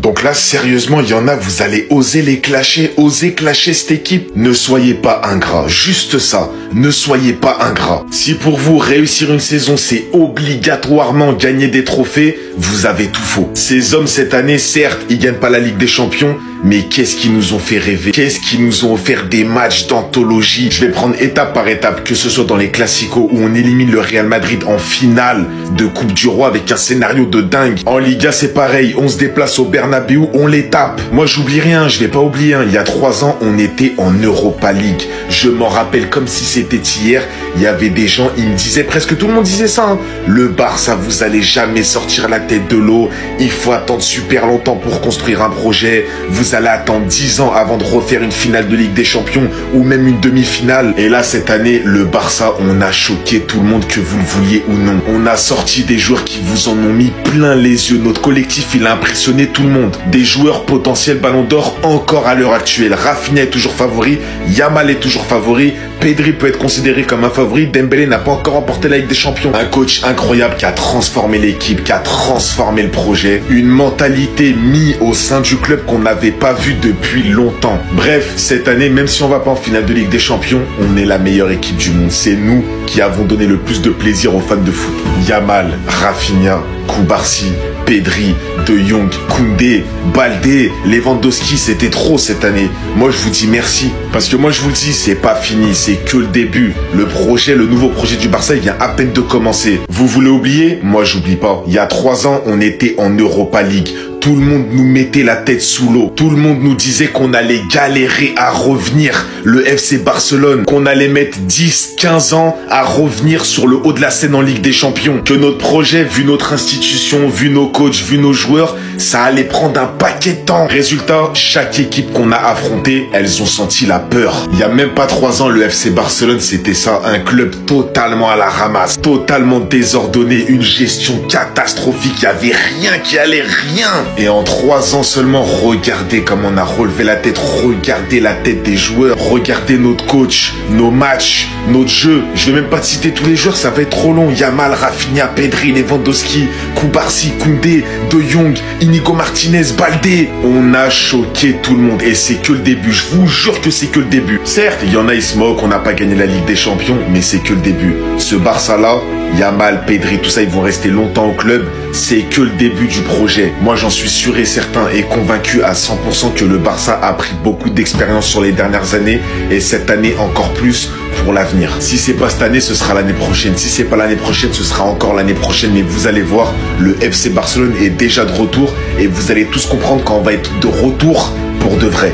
Donc là, sérieusement, il y en a, vous allez oser les clasher, oser clasher cette équipe. Ne soyez pas ingrats, juste ça. Ne soyez pas ingrats. Si pour vous, réussir une saison, c'est obligatoirement gagner des trophées, vous avez tout faux. Ces hommes, cette année, certes, ils gagnent pas la Ligue des Champions, mais qu'est-ce qu'ils nous ont fait rêver? Qu'est-ce qu'ils nous ont offert des matchs d'anthologie? Je vais prendre étape par étape, que ce soit dans les Classicos où on élimine le Real Madrid en finale de Coupe du Roi avec un scénario de dingue. En Liga, c'est pareil, on se déplace au Bernabéu, on les tape. Moi, j'oublie rien, je vais pas oublier. Il y a 3 ans, on était en Europa League. Je m'en rappelle comme si c'était hier. Il y avait des gens, ils me disaient, presque tout le monde disait ça, hein. Le Barça, vous allez jamais sortir la tête de l'eau. Il faut attendre super longtemps pour construire un projet. Vous allez attendre 10 ans avant de refaire une finale de Ligue des Champions ou même une demi-finale. Et là, cette année, le Barça, on a choqué tout le monde, que vous le vouliez ou non. On a sorti des joueurs qui vous en ont mis plein les yeux. Notre collectif, il a impressionné tout le monde. Des joueurs potentiels Ballon d'Or encore à l'heure actuelle. Rafinha est toujours favori, Yamal est toujours favori, Pedri peut être considéré comme un favori, Dembélé n'a pas encore remporté la Ligue des Champions. Un coach incroyable qui a transformé l'équipe, qui a transformé le projet. Une mentalité mise au sein du club qu'on n'avait pas vu depuis longtemps. Bref, cette année, même si on va pas en finale de Ligue des Champions, on est la meilleure équipe du monde. C'est nous qui avons donné le plus de plaisir aux fans de foot. Yamal, Rafinha, Koubarsi, Pedri, De Jong, Koundé, Baldé, Lewandowski, c'était trop cette année. Moi, je vous dis merci. Parce que moi, je vous le dis, c'est pas fini, c'est que le début. Le projet, le nouveau projet du Barça, il vient à peine de commencer. Vous voulez oublier? Moi, j'oublie pas. Il y a 3 ans, on était en Europa League. Tout le monde nous mettait la tête sous l'eau. Tout le monde nous disait qu'on allait galérer à revenir. Le FC Barcelone, qu'on allait mettre 10, 15 ans à revenir sur le haut de la scène en Ligue des Champions. Que notre projet, vu notre institution, vu nos coachs, vu nos joueurs, ça allait prendre un paquet de temps. Résultat, chaque équipe qu'on a affrontée, elles ont senti la peur. Il y a même pas 3 ans, le FC Barcelone, c'était ça. Un club totalement à la ramasse, totalement désordonné, une gestion catastrophique. Il y avait rien qui allait, rien. Et en 3 ans seulement, regardez comme on a relevé la tête, regardez la tête des joueurs, regardez notre coach, nos matchs, notre jeu. Je vais même pas te citer tous les joueurs, ça va être trop long. Yamal, Rafinha, Pedri, Lewandowski, Koubarsi, Koundé, De Jong, Inigo Martinez, Baldé. On a choqué tout le monde et c'est que le début. Je vous jure que c'est que le début. Certes, il y en a, ils se moquent, on n'a pas gagné la Ligue des Champions, mais c'est que le début. Ce Barça-là, Yamal, Pedri, tout ça, ils vont rester longtemps au club. C'est que le début du projet. Moi, j'en suis sûr et certain et convaincu à 100% que le Barça a pris beaucoup d'expérience sur les dernières années et cette année encore plus pour l'avenir. Si c'est pas cette année, ce sera l'année prochaine. Si c'est pas l'année prochaine, ce sera encore l'année prochaine. Mais vous allez voir, le FC Barcelone est déjà de retour et vous allez tous comprendre quand on va être de retour pour de vrai.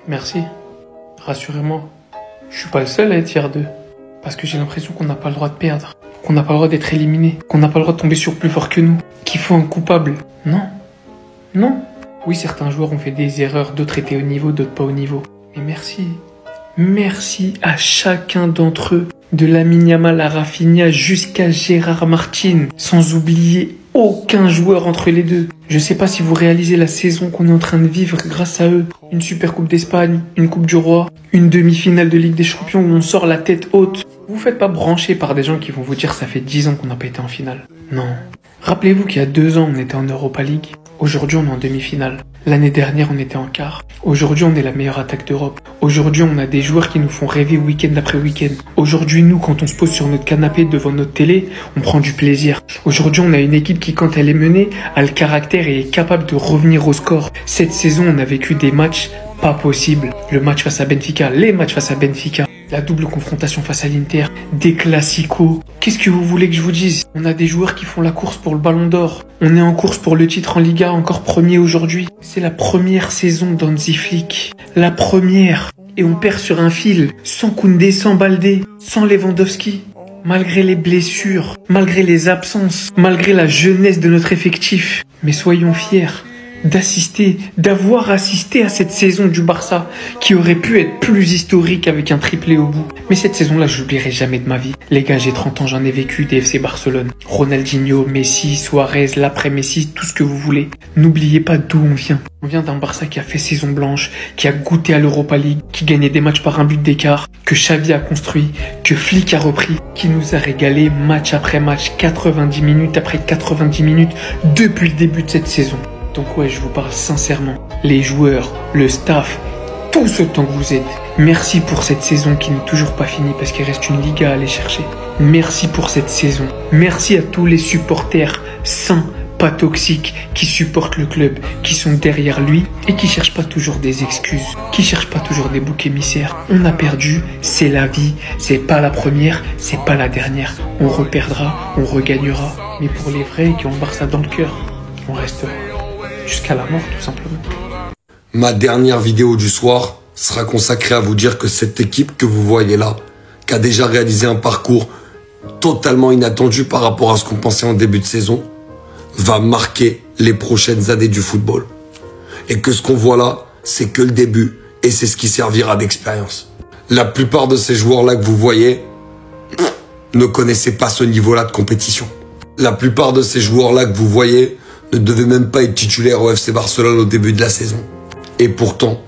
Merci. Rassurez-moi, je suis pas le seul à être fier d'eux. Parce que j'ai l'impression qu'on n'a pas le droit de perdre, qu'on n'a pas le droit d'être éliminé, qu'on n'a pas le droit de tomber sur plus fort que nous, qu'il faut un coupable. Non. Non. Oui, certains joueurs ont fait des erreurs, d'autres étaient au niveau, d'autres pas au niveau. Mais merci. Merci à chacun d'entre eux, de Lamine Yamal à Rafinha jusqu'à Gérard Martin, sans oublier aucun joueur entre les deux. Je sais pas si vous réalisez la saison qu'on est en train de vivre grâce à eux. Une super coupe d'Espagne, une coupe du Roi, une demi-finale de Ligue des Champions où on sort la tête haute. Vous faites pas brancher par des gens qui vont vous dire ça fait 10 ans qu'on n'a pas été en finale. Non. Rappelez-vous qu'il y a 2 ans on était en Europa League. Aujourd'hui on est en demi-finale. L'année dernière on était en quart. Aujourd'hui on est la meilleure attaque d'Europe. Aujourd'hui on a des joueurs qui nous font rêver week-end après week-end. Aujourd'hui nous quand on se pose sur notre canapé devant notre télé, on prend du plaisir. Aujourd'hui on a une équipe qui quand elle est menée a le caractère et est capable de revenir au score. Cette saison on a vécu des matchs pas possibles. Le match face à Benfica, les matchs face à Benfica. La double confrontation face à l'Inter, des classicos. Qu'est-ce que vous voulez que je vous dise? On a des joueurs qui font la course pour le Ballon d'Or. On est en course pour le titre en Liga, encore premier aujourd'hui. C'est la première saison d'Hansi Flick. La première. Et on perd sur un fil. Sans Koundé, sans Baldé, sans Lewandowski. Malgré les blessures, malgré les absences, malgré la jeunesse de notre effectif. Mais soyons fiers. d'avoir assisté à cette saison du Barça qui aurait pu être plus historique avec un triplé au bout. Mais cette saison-là, je l'oublierai jamais de ma vie. Les gars, j'ai 30 ans, j'en ai vécu des FC Barcelone. Ronaldinho, Messi, Suarez, l'après-Messi, tout ce que vous voulez. N'oubliez pas d'où on vient. On vient d'un Barça qui a fait saison blanche, qui a goûté à l'Europa League, qui gagnait des matchs par un but d'écart, que Xavi a construit, que Flick a repris, qui nous a régalé match après match, 90 minutes après 90 minutes, depuis le début de cette saison. Donc ouais, je vous parle sincèrement. Les joueurs, le staff, tous autant que vous êtes. Merci pour cette saison qui n'est toujours pas finie parce qu'il reste une Liga à aller chercher. Merci pour cette saison. Merci à tous les supporters sains, pas toxiques, qui supportent le club, qui sont derrière lui et qui cherchent pas toujours des excuses, qui cherchent pas toujours des boucs émissaires. On a perdu, c'est la vie, c'est pas la première, c'est pas la dernière. On reperdra, on regagnera. Mais pour les vrais qui ont le Barça dans le cœur, on restera. Jusqu'à la mort, tout simplement. Ma dernière vidéo du soir sera consacrée à vous dire que cette équipe que vous voyez là, qui a déjà réalisé un parcours totalement inattendu par rapport à ce qu'on pensait en début de saison, va marquer les prochaines années du football. Et que ce qu'on voit là, c'est que le début, et c'est ce qui servira d'expérience. La plupart de ces joueurs-là que vous voyez ne connaissaient pas ce niveau-là de compétition. La plupart de ces joueurs-là que vous voyez ne devaient même pas être titulaires au FC Barcelone au début de la saison. Et pourtant,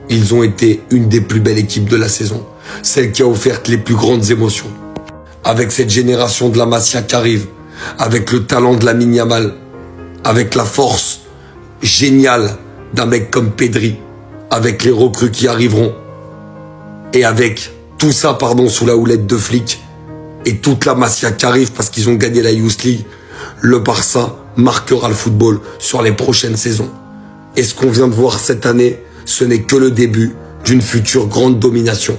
ils ont été une des plus belles équipes de la saison, celle qui a offert les plus grandes émotions. Avec cette génération de la Masia qui arrive, avec le talent de Lamine Yamal, avec la force géniale d'un mec comme Pedri, avec les recrues qui arriveront, et avec tout ça, sous la houlette de Flick, et toute la Masia qui arrive parce qu'ils ont gagné la Youth League, le Barça marquera le football sur les prochaines saisons. Et ce qu'on vient de voir cette année, ce n'est que le début d'une future grande domination.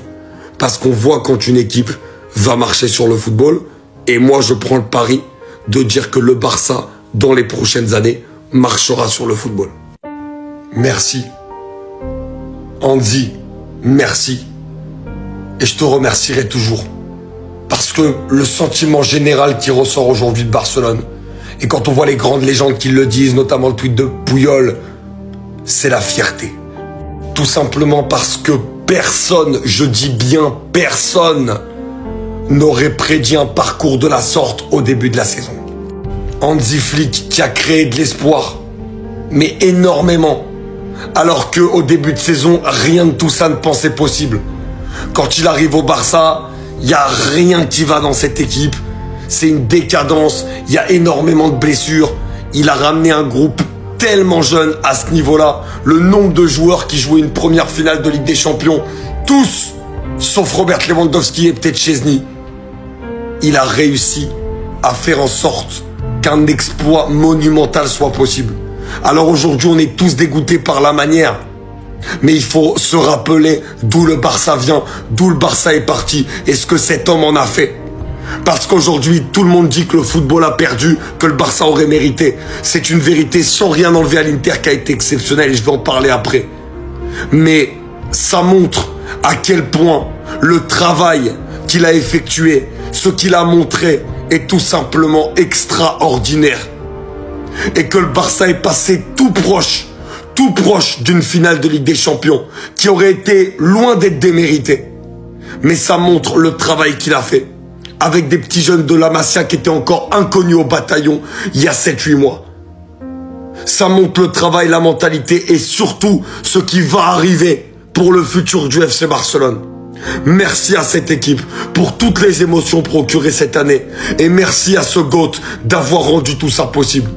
Parce qu'on voit quand une équipe va marcher sur le football, et moi je prends le pari de dire que le Barça, dans les prochaines années, marchera sur le football. Merci. Andy, merci. Et je te remercierai toujours. Parce que le sentiment général qui ressort aujourd'hui de Barcelone, et quand on voit les grandes légendes qui le disent, notamment le tweet de Puyol, c'est la fierté. Tout simplement parce que personne, je dis bien personne, n'aurait prédit un parcours de la sorte au début de la saison. Hansi Flick qui a créé de l'espoir, mais énormément, alors qu'au début de saison, rien de tout ça ne pensait possible. Quand il arrive au Barça, il n'y a rien qui va dans cette équipe. C'est une décadence, il y a énormément de blessures. Il a ramené un groupe tellement jeune à ce niveau-là. Le nombre de joueurs qui jouaient une première finale de Ligue des Champions, tous, sauf Robert Lewandowski et peut-être Chesney. Il a réussi à faire en sorte qu'un exploit monumental soit possible. Alors aujourd'hui, on est tous dégoûtés par la manière. Mais il faut se rappeler d'où le Barça vient, d'où le Barça est parti et ce que cet homme en a fait. Parce qu'aujourd'hui, tout le monde dit que le football a perdu, que le Barça aurait mérité. C'est une vérité sans rien enlever à l'Inter qui a été exceptionnel et je vais en parler après. Mais ça montre à quel point le travail qu'il a effectué, ce qu'il a montré est tout simplement extraordinaire. Et que le Barça est passé tout proche d'une finale de Ligue des Champions qui aurait été loin d'être déméritée. Mais ça montre le travail qu'il a fait avec des petits jeunes de la Masia qui étaient encore inconnus au bataillon il y a 7-8 mois. Ça montre le travail, la mentalité et surtout ce qui va arriver pour le futur du FC Barcelone. Merci à cette équipe pour toutes les émotions procurées cette année et merci à ce GOAT d'avoir rendu tout ça possible.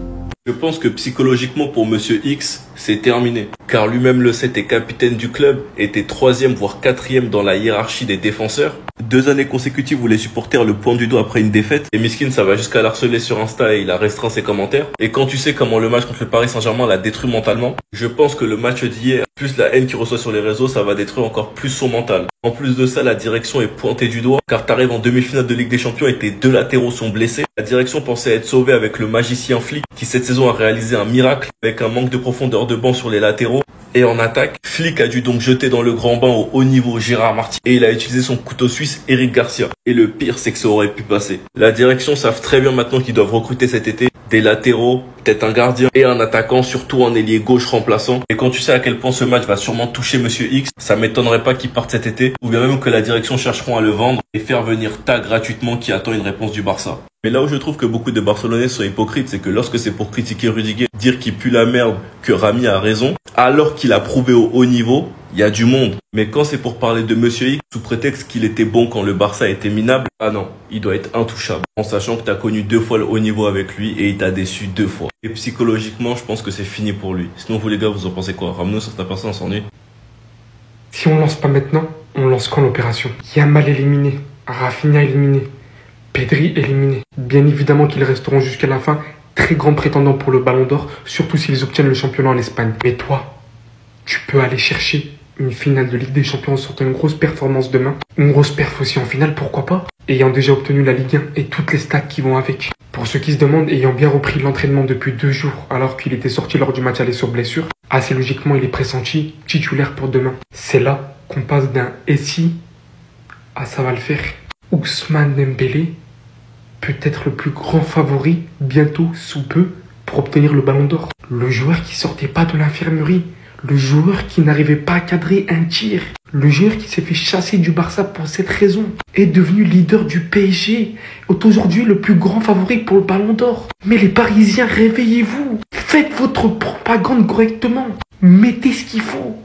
Je pense que psychologiquement pour Monsieur X, c'est terminé. Car lui-même le sait, est capitaine du club, était 3e voire 4e dans la hiérarchie des défenseurs. 2 années consécutives où les supporters le pointent du doigt après une défaite. Et Miskin, ça va jusqu'à l'harceler sur Insta et il a restreint ses commentaires. Et quand tu sais comment le match contre le Paris Saint-Germain l'a détruit mentalement, je pense que le match d'hier, plus la haine qu'il reçoit sur les réseaux, ça va détruire encore plus son mental. En plus de ça, la direction est pointée du doigt, car t'arrives en demi-finale de Ligue des Champions et tes 2 latéraux sont blessés. La direction pensait être sauvée avec le magicien Flick, qui cette saison a réalisé un miracle, avec un manque de profondeur de banc sur les latéraux. Et en attaque, Flick a dû donc jeter dans le grand bain au haut niveau Gérard Martin et il a utilisé son couteau suisse Eric Garcia. Et le pire, c'est que ça aurait pu passer. La direction savent très bien maintenant qu'ils doivent recruter cet été des latéraux, peut-être un gardien et un attaquant, surtout un ailier gauche remplaçant. Et quand tu sais à quel point ce match va sûrement toucher Monsieur X, ça m'étonnerait pas qu'il parte cet été, ou bien même que la direction chercheront à le vendre et faire venir Ta gratuitement qui attend une réponse du Barça. Mais là où je trouve que beaucoup de Barcelonais sont hypocrites, c'est que lorsque c'est pour critiquer Rudiger, dire qu'il pue la merde, que Rami a raison, alors qu'il a prouvé au haut niveau, il y a du monde. Mais quand c'est pour parler de Monsieur X, sous prétexte qu'il était bon quand le Barça était minable, ah non, il doit être intouchable. En sachant que t'as connu 2 fois le haut niveau avec lui et il t'a déçu 2 fois. Et psychologiquement, je pense que c'est fini pour lui. Sinon vous les gars, vous en pensez quoi? Ramenez-nous sur ta personne, on s'ennuie. Si on lance pas maintenant, on lance quand l'opération? Yamal éliminé, Rafinha éliminé, Pedri éliminé. Bien évidemment qu'ils resteront jusqu'à la fin très grands prétendants pour le Ballon d'Or, surtout s'ils obtiennent le championnat en Espagne. Mais toi, tu peux aller chercher une finale de Ligue des Champions en sortant une grosse performance demain. Une grosse perf aussi en finale, pourquoi pas? Ayant déjà obtenu la Ligue 1 et toutes les stats qui vont avec. Pour ceux qui se demandent, ayant bien repris l'entraînement depuis 2 jours alors qu'il était sorti lors du match aller sur blessure, assez logiquement il est pressenti titulaire pour demain. C'est là qu'on passe d'un Essi à ça va le faire. Ousmane Dembélé peut être le plus grand favori bientôt sous peu pour obtenir le Ballon d'Or. Le joueur qui sortait pas de l'infirmerie, le joueur qui n'arrivait pas à cadrer un tir, le joueur qui s'est fait chasser du Barça pour cette raison, est devenu leader du PSG, est aujourd'hui le plus grand favori pour le Ballon d'Or. Mais les Parisiens, réveillez-vous, faites votre propagande correctement, mettez ce qu'il faut.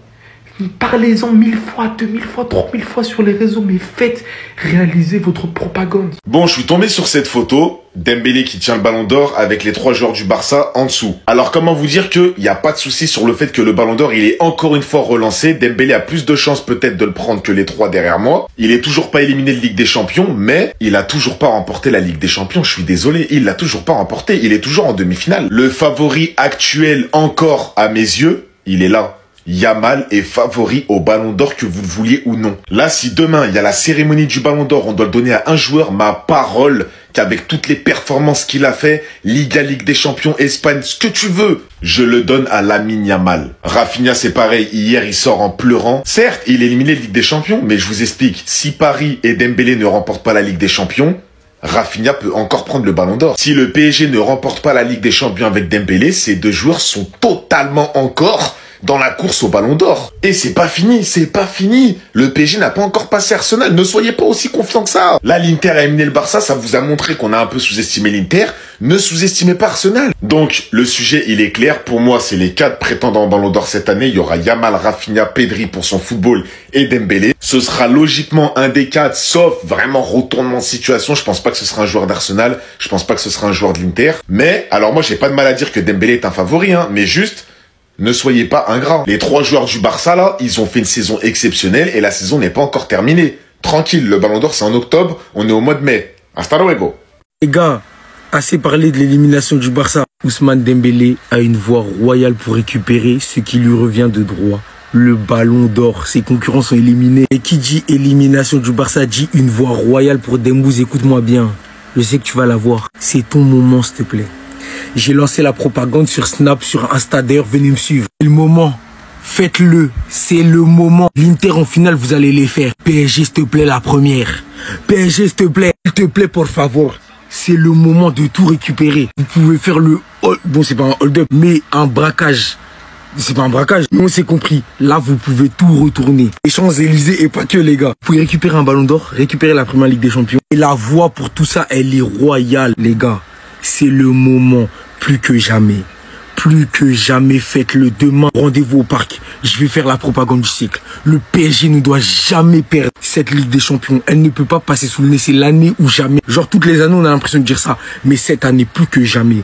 Parlez-en 1000 fois, 2000 fois, 3000 fois sur les réseaux, mais faites réaliser votre propagande. Bon, je suis tombé sur cette photo, Dembélé qui tient le Ballon d'Or avec les 3 joueurs du Barça en dessous. Alors comment vous dire qu'il n'y a pas de souci sur le fait que le Ballon d'Or, il est encore une fois relancé. Dembélé a plus de chances peut-être de le prendre que les 3 derrière moi. Il est toujours pas éliminé de Ligue des Champions, mais il a toujours pas remporté la Ligue des Champions. Je suis désolé, il l'a toujours pas remporté. Il est toujours en demi-finale. Le favori actuel encore à mes yeux, il est là. Yamal est favori au Ballon d'Or, que vous le vouliez ou non. Là, si demain, il y a la cérémonie du Ballon d'Or, on doit le donner à un joueur, ma parole, qu'avec toutes les performances qu'il a fait, Liga, Ligue des Champions, Espagne, ce que tu veux, je le donne à Lamine Yamal. Rafinha, c'est pareil, hier, il sort en pleurant. Certes, il est éliminé de Ligue des Champions, mais je vous explique, si Paris et Dembélé ne remportent pas la Ligue des Champions, Rafinha peut encore prendre le Ballon d'Or. Si le PSG ne remporte pas la Ligue des Champions avec Dembélé, ces 2 joueurs sont totalement encore dans la course au Ballon d'Or. Et c'est pas fini, c'est pas fini. Le PSG n'a pas encore passé Arsenal. Ne soyez pas aussi confiants que ça. Là, l'Inter a éliminé le Barça, ça vous a montré qu'on a un peu sous-estimé l'Inter. Ne sous-estimez pas Arsenal. Donc, le sujet, il est clair. Pour moi, c'est les 4 prétendants au Ballon d'Or cette année. Il y aura Yamal, Rafinha, Pedri pour son football et Dembélé. Ce sera logiquement un des 4, sauf vraiment retournement de situation. Je pense pas que ce sera un joueur d'Arsenal. Je pense pas que ce sera un joueur de l'Inter. Mais, alors moi, j'ai pas de mal à dire que Dembélé est un favori, hein, mais juste, ne soyez pas ingrats. Les 3 joueurs du Barça, là, ils ont fait une saison exceptionnelle et la saison n'est pas encore terminée. Tranquille, le Ballon d'Or, c'est en octobre, on est au mois de mai. Hasta luego. Les gars, assez parlé de l'élimination du Barça. Ousmane Dembélé a une voie royale pour récupérer ce qui lui revient de droit. Le Ballon d'Or, ses concurrents sont éliminés. Et qui dit élimination du Barça dit une voie royale pour Dembouz. Écoute-moi bien, je sais que tu vas la voir. C'est ton moment, s'il te plaît. J'ai lancé la propagande sur Snap, sur Insta, d'ailleurs, venez me suivre. C'est le moment. Faites-le. C'est le moment. L'Inter en finale, vous allez les faire. PSG, s'il te plaît, la première. PSG, s'il te plaît, por favor. C'est le moment de tout récupérer. Vous pouvez faire le... Bon, c'est pas un hold-up, mais un braquage. C'est pas un braquage, mais on s'est compris. Là, vous pouvez tout retourner. Les Champs-Élysées et pas que, les gars. Vous pouvez récupérer un Ballon d'Or, récupérer la première Ligue des Champions. Et la voie pour tout ça, elle est royale, les gars. C'est le moment, plus que jamais. Plus que jamais, faites-le demain. Rendez-vous au parc. Je vais faire la propagande du siècle. Le PSG ne doit jamais perdre cette Ligue des Champions. Elle ne peut pas passer sous le nez. C'est l'année ou jamais. Genre, toutes les années, on a l'impression de dire ça. Mais cette année, plus que jamais.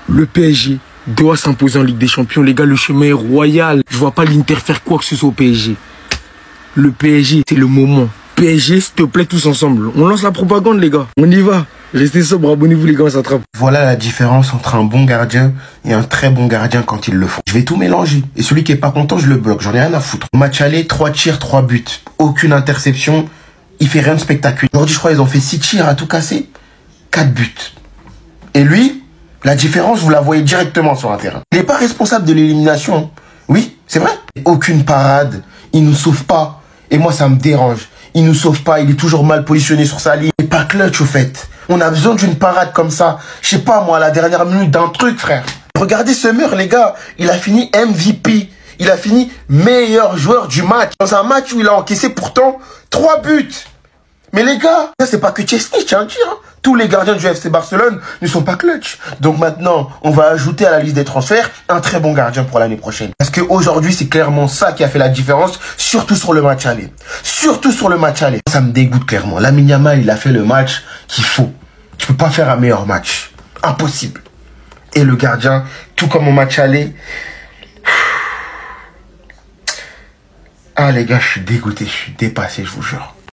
Le PSG doit s'imposer en Ligue des Champions. Les gars, le chemin est royal. Je vois pas l'Inter faire quoi que ce soit au PSG. Le PSG, c'est le moment. PSG, s'il te plaît, tous ensemble. On lance la propagande, les gars. On y va. Restez sobre, abonnez-vous les gars, on s'attrape. Voilà la différence entre un bon gardien et un très bon gardien quand ils le font. Je vais tout mélanger. Et celui qui est pas content, je le bloque. J'en ai rien à foutre. Match aller, 3 tirs, 3 buts. Aucune interception. Il fait rien de spectaculaire. Aujourd'hui, je crois qu'ils ont fait 6 tirs à tout casser. 4 buts. Et lui, la différence, vous la voyez directement sur un terrain. Il n'est pas responsable de l'élimination. Oui, C'est vrai. Aucune parade. Il nous sauve pas. Et moi, ça me dérange. Il nous sauve pas. Il est toujours mal positionné sur sa ligne. Il est pas clutch, au fait. On a besoin d'une parade comme ça. Je sais pas, moi, à la dernière minute d'un truc, frère. Regardez Summer, les gars. Il a fini MVP. Il a fini meilleur joueur du match. Dans un match où il a encaissé pourtant 3 buts. Mais les gars, ça c'est pas que Chesney, je tiens à le dire. Tous les gardiens du FC Barcelone ne sont pas clutch. Donc maintenant, on va ajouter à la liste des transferts un très bon gardien pour l'année prochaine. Parce qu'aujourd'hui, c'est clairement ça qui a fait la différence, surtout sur le match aller. Surtout sur le match aller. Ça me dégoûte clairement. Lamine Yamal, il a fait le match qu'il faut. Tu peux pas faire un meilleur match. Impossible. Et le gardien, tout comme au match aller... Ah les gars, je suis dégoûté, je suis dépassé, je vous jure.